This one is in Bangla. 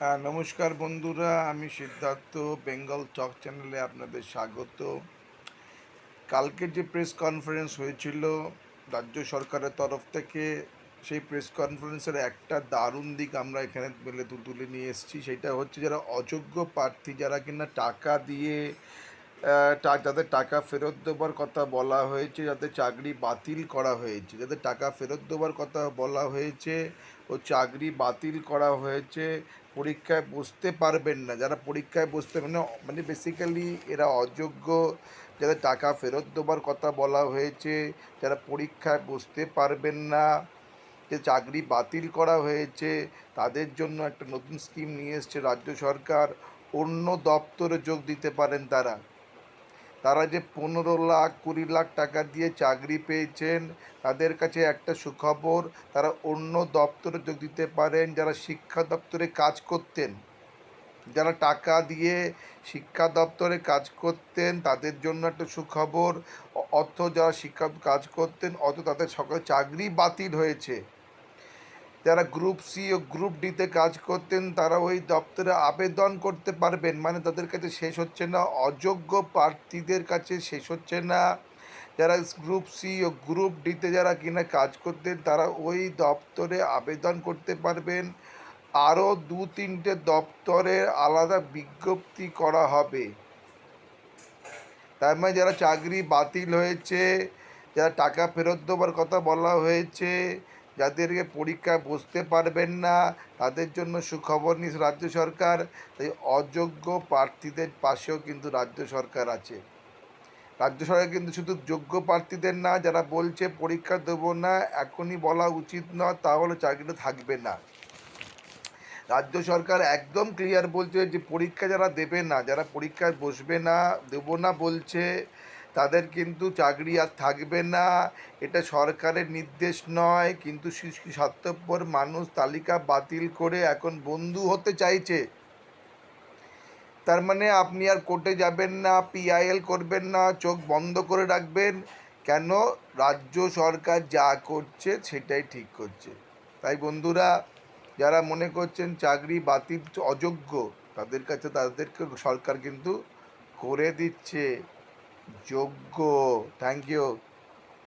নমস্কার বন্ধুরা, আমি সিদ্ধার্থ। বেঙ্গল টক চ্যানেলে আপনাদের স্বাগত। কালকে যে প্রেস কনফারেন্স হয়েছিল রাজ্য সরকারের তরফ থেকে, সেই প্রেস কনফারেন্সের একটা দারুণ দিক আমরা এখানে তুলে নিয়ে এসেছি। সেটা হচ্ছে যারা অযোগ্য প্রার্থী, যারা কিনা টাকা দিয়ে যাদের টাকা ফেরত দেবার কথা বলা হয়েছে, যাদের চাকরি বাতিল করা হয়েছে, যাদের টাকা ফেরত দেবার কথা বলা হয়েছে ও চাকরি বাতিল করা হয়েছে, পরীক্ষায় বসতে পারবেন না। যারা পরীক্ষায় বসতে মানে বেসিক্যালি এরা অযোগ্য, যাদের টাকা ফেরত দেবার কথা বলা হয়েছে, যারা পরীক্ষায় বসতে পারবেন না, যে চাকরি বাতিল করা হয়েছে, তাদের জন্য একটা নতুন স্কিম নিয়ে এসছে রাজ্য সরকার। অন্য দপ্তরে যোগ দিতে পারেন তারা। তারা যে 15 লাখ 20 লাখ টাকা দিয়ে চাকরি পেয়েছেন, তাদের কাছে একটা সুখবর, তারা অন্য দপ্তরে যোগ দিতে পারেন। যারা শিক্ষা দপ্তরে কাজ করতেন, যারা টাকা দিয়ে শিক্ষা দপ্তরে কাজ করতেন, তাদের জন্য একটা সুখবর। যারা শিক্ষা কাজ করতেন তাদের সকল চাকরি বাতিল হয়েছে। যারা গ্রুপ সি ও গ্রুপ ডিতে কাজ করতেন, তারা ওই দপ্তরে আবেদন করতে পারবেন। মানে তাদের কাছে শেষ হচ্ছে না, অযোগ্য প্রার্থীদের কাছে শেষ হচ্ছে না। যারা গ্রুপ সি ও গ্রুপ ডিতে যারা কিনা কাজ করতেন, তারা ওই দপ্তরে আবেদন করতে পারবেন। আরও 2-3টে দপ্তরে আলাদা বিজ্ঞপ্তি করা হবে। তার মানে যারা চাকরি বাতিল হয়েছে, যারা টাকা ফেরত দেওয়ার কথা বলা হয়েছে, যাদেরকে পরীক্ষায় বসতে পারবেন না, তাদের জন্য সুখবর নিয়ে রাজ্য সরকার। তাই অযোগ্য প্রার্থীদের পাশেও কিন্তু রাজ্য সরকার আছে। রাজ্য সরকার কিন্তু শুধু যোগ্য প্রার্থীদের না, যারা বলছে পরীক্ষা দেবো না, এখনই বলা উচিত নয়, তাহলে চাকরিটা থাকবে না। রাজ্য সরকার একদম ক্লিয়ার বলছে যে পরীক্ষা যারা দেবে না, যারা পরীক্ষায় বসবে না, দেবো না বলছে, তাদের কিন্তু চাকরি আর থাকবে না। এটা সরকারের নির্দেশ নয়, কিন্তু স্বার্থপর মানুষ তালিকা বাতিল করে এখন বন্ধু হতে চাইছে। তার মানে আপনি আর কোর্টে যাবেন না, পিআইএল করবেন না, চোখ বন্ধ করে রাখবেন। কেন? রাজ্য সরকার যা করছে সেটাই ঠিক করছে। তাই বন্ধুরা, যারা মনে করছেন চাকরি বাতিল অযোগ্য, তাদেরকে সরকার কিন্তু করে দিচ্ছে যোগ্য। Thank you.